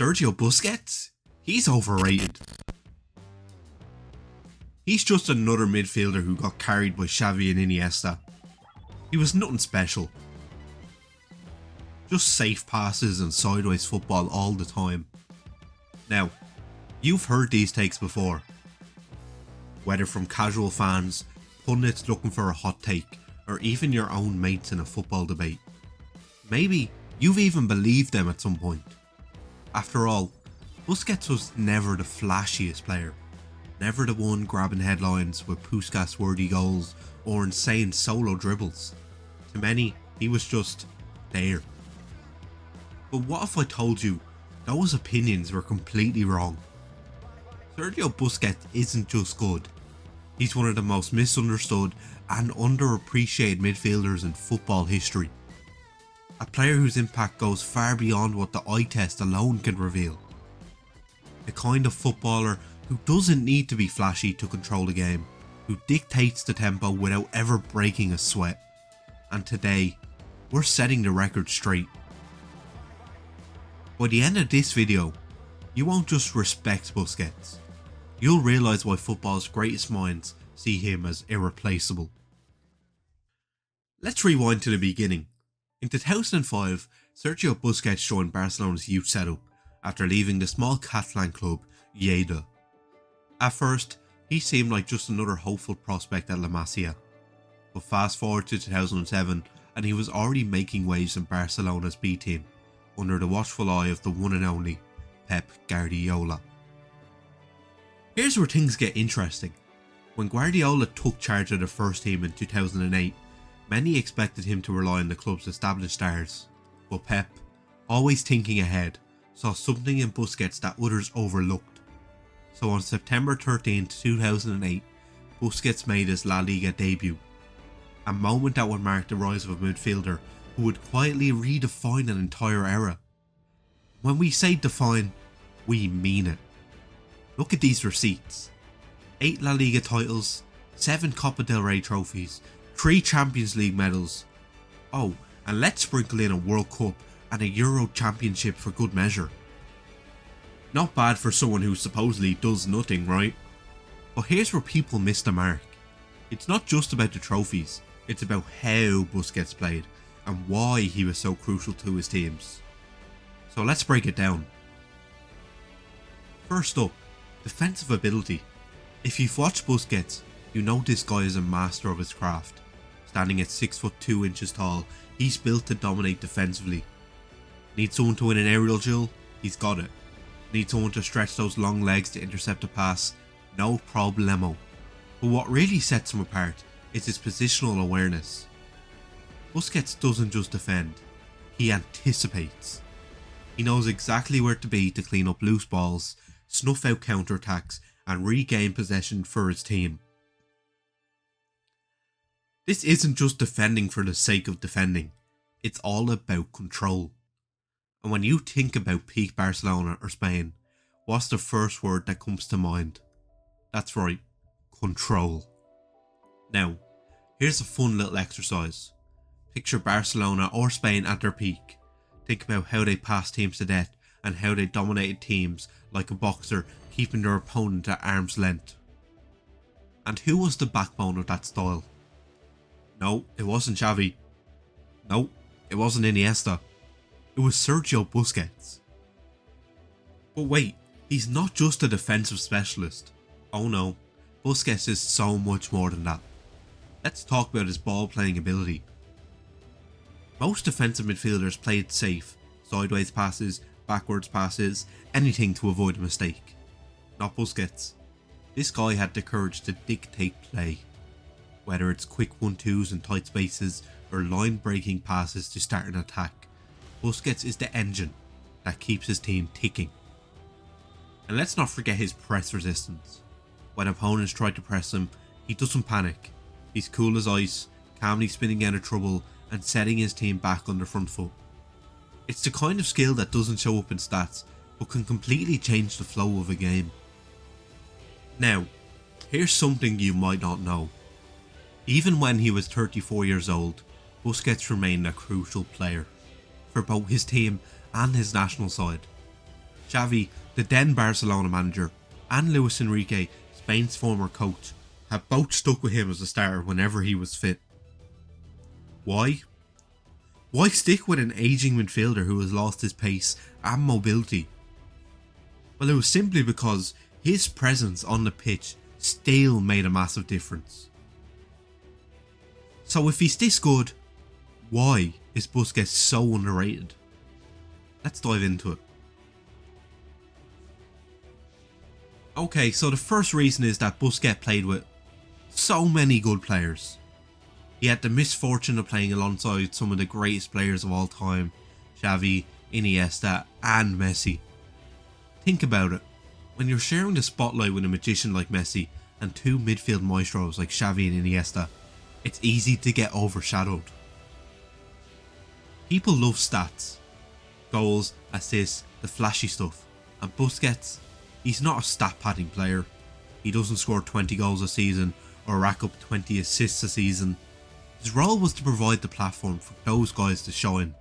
Sergio Busquets? He's overrated. He's just another midfielder who got carried by Xavi and Iniesta. He was nothing special. Just safe passes and sideways football all the time. Now, you've heard these takes before. Whether from casual fans, pundits looking for a hot take, or even your own mates in a football debate. Maybe you've even believed them at some point. After all, Busquets was never the flashiest player. Never the one grabbing headlines with Puskas-worthy goals or insane solo dribbles. To many, he was just there. But what if I told you those opinions were completely wrong? Sergio Busquets isn't just good. He's one of the most misunderstood and underappreciated midfielders in football history. A player whose impact goes far beyond what the eye test alone can reveal. The kind of footballer who doesn't need to be flashy to control the game, who dictates the tempo without ever breaking a sweat. And today, we're setting the record straight. By the end of this video, you won't just respect Busquets, you'll realise why football's greatest minds see him as irreplaceable. Let's rewind to the beginning. In 2005, Sergio Busquets joined Barcelona's youth setup after leaving the small Catalan club Lleida. At first, he seemed like just another hopeful prospect at La Masia, but fast forward to 2007 and he was already making waves in Barcelona's B team, under the watchful eye of the one and only Pep Guardiola. Here's where things get interesting. When Guardiola took charge of the first team in 2008, many expected him to rely on the club's established stars, but Pep, always thinking ahead, saw something in Busquets that others overlooked. So on September 13, 2008, Busquets made his La Liga debut, a moment that would mark the rise of a midfielder who would quietly redefine an entire era. When we say define, we mean it. Look at these receipts. 8 La Liga titles, 7 Copa del Rey trophies, 3 Champions League medals. Oh, and let's sprinkle in a World Cup and a Euro Championship for good measure. Not bad for someone who supposedly does nothing, right? But here's where people miss the mark. It's not just about the trophies, it's about how Busquets played and why he was so crucial to his teams. So let's break it down. First up, defensive ability. If you've watched Busquets, you know this guy is a master of his craft. Standing at 6'2" tall, he's built to dominate defensively. Need someone to win an aerial duel? He's got it. Need someone to stretch those long legs to intercept a pass? No problemo. But what really sets him apart is his positional awareness. Busquets doesn't just defend, he anticipates. He knows exactly where to be to clean up loose balls, snuff out counterattacks and regain possession for his team. This isn't just defending for the sake of defending, it's all about control. And when you think about peak Barcelona or Spain, what's the first word that comes to mind? That's right, control. Now, here's a fun little exercise. Picture Barcelona or Spain at their peak. Think about how they passed teams to death and how they dominated teams like a boxer, keeping their opponent at arm's length. And who was the backbone of that style? No, it wasn't Xavi. No, it wasn't Iniesta. It was Sergio Busquets. But wait, he's not just a defensive specialist. Oh no, Busquets is so much more than that. Let's talk about his ball playing ability. Most defensive midfielders played safe, sideways passes, backwards passes, anything to avoid a mistake. Not Busquets. This guy had the courage to dictate play. Whether it's quick 1-2s in tight spaces or line breaking passes to start an attack, Busquets is the engine that keeps his team ticking. And let's not forget his press resistance. When opponents try to press him, he doesn't panic. He's cool as ice, calmly spinning out of trouble and setting his team back on the front foot. It's the kind of skill that doesn't show up in stats, but can completely change the flow of a game. Now, here's something you might not know. Even when he was 34 years old, Busquets remained a crucial player for both his team and his national side. Xavi, the then Barcelona manager, and Luis Enrique, Spain's former coach, have both stuck with him as a starter whenever he was fit. Why? Why stick with an ageing midfielder who has lost his pace and mobility? Well, it was simply because his presence on the pitch still made a massive difference. So if he's this good, why is Busquets so underrated? Let's dive into it. Okay, so the first reason is that Busquets played with so many good players. He had the misfortune of playing alongside some of the greatest players of all time, Xavi, Iniesta and Messi. Think about it, when you're sharing the spotlight with a magician like Messi and two midfield maestros like Xavi and Iniesta, it's easy to get overshadowed. People love stats, goals, assists, the flashy stuff, and Busquets, he's not a stat padding player. He doesn't score 20 goals a season or rack up 20 assists a season. His role was to provide the platform for those guys to shine.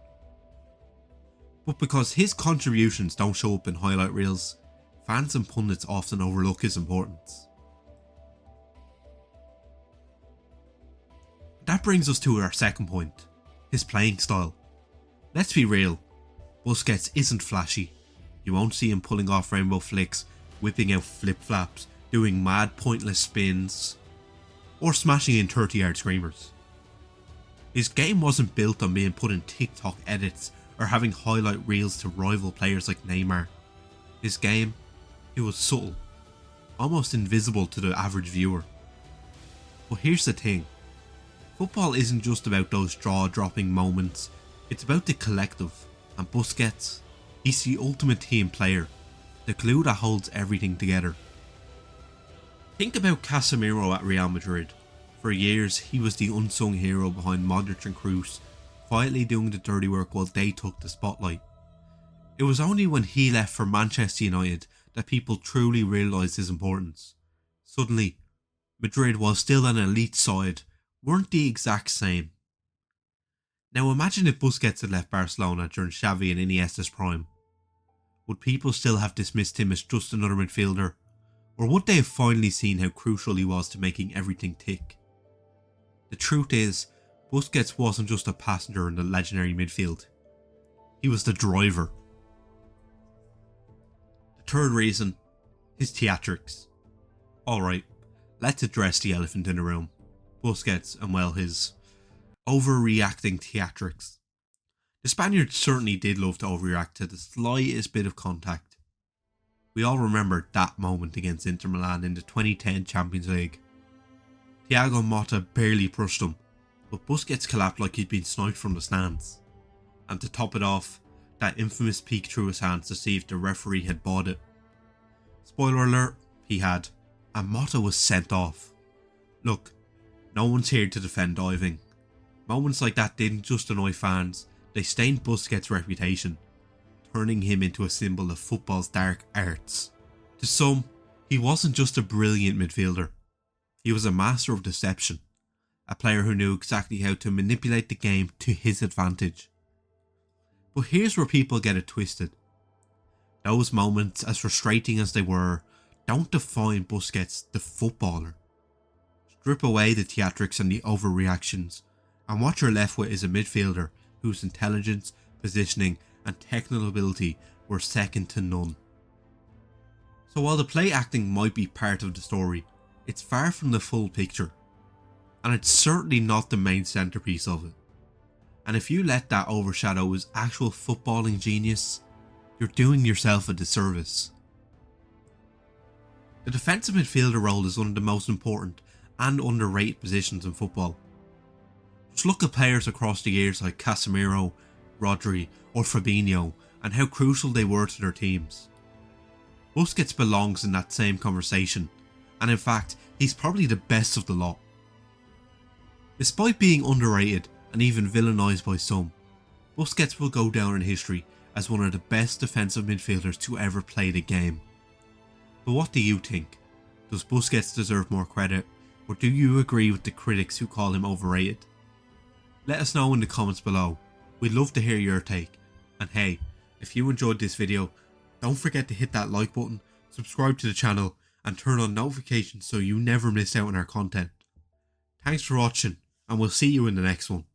But because his contributions don't show up in highlight reels, fans and pundits often overlook his importance. That brings us to our second point, his playing style. Let's be real, Busquets isn't flashy. You won't see him pulling off rainbow flicks, whipping out flip-flaps, doing mad pointless spins, or smashing in 30-yard screamers. His game wasn't built on being put in TikTok edits or having highlight reels to rival players like Neymar. His game, it was subtle, almost invisible to the average viewer. But here's the thing, football isn't just about those jaw-dropping moments, it's about the collective, and Busquets, he's the ultimate team player, the glue that holds everything together. Think about Casemiro at Real Madrid. For years, he was the unsung hero behind Modric and Kroos, quietly doing the dirty work while they took the spotlight. It was only when he left for Manchester United that people truly realised his importance. Suddenly, Madrid, while still an elite side, weren't the exact same. Now imagine if Busquets had left Barcelona during Xavi and Iniesta's prime. Would people still have dismissed him as just another midfielder? Or would they have finally seen how crucial he was to making everything tick? The truth is, Busquets wasn't just a passenger in the legendary midfield. He was the driver. The third reason, his theatrics. Alright, let's address the elephant in the room. Busquets and, well, his overreacting theatrics. The Spaniard certainly did love to overreact to the slightest bit of contact. We all remember that moment against Inter Milan in the 2010 Champions League. Thiago Motta barely brushed him, but Busquets collapsed like he'd been sniped from the stands. And to top it off, that infamous peek through his hands to see if the referee had bought it. Spoiler alert, he had, and Motta was sent off. Look, no one's here to defend diving. Moments like that didn't just annoy fans, they stained Busquets' reputation, turning him into a symbol of football's dark arts. To some, he wasn't just a brilliant midfielder. He was a master of deception, a player who knew exactly how to manipulate the game to his advantage. But here's where people get it twisted. Those moments, as frustrating as they were, don't define Busquets, the footballer. Strip away the theatrics and the overreactions, and what you're left with is a midfielder whose intelligence, positioning and technical ability were second to none. So while the play acting might be part of the story, it's far from the full picture, and it's certainly not the main centrepiece of it. And if you let that overshadow his actual footballing genius, you're doing yourself a disservice. The defensive midfielder role is one of the most important and underrated positions in football. Just look at players across the years like Casemiro, Rodri or Fabinho and how crucial they were to their teams. Busquets belongs in that same conversation, and in fact, he's probably the best of the lot. Despite being underrated and even villainised by some, Busquets will go down in history as one of the best defensive midfielders to ever play the game. But what do you think? Does Busquets deserve more credit, or do you agree with the critics who call him overrated? Let us know in the comments below. We'd love to hear your take. And hey, if you enjoyed this video, Don't forget to hit that like button, subscribe to the channel, and turn on notifications so you never miss out on our content. Thanks for watching, and we'll see you in the next one.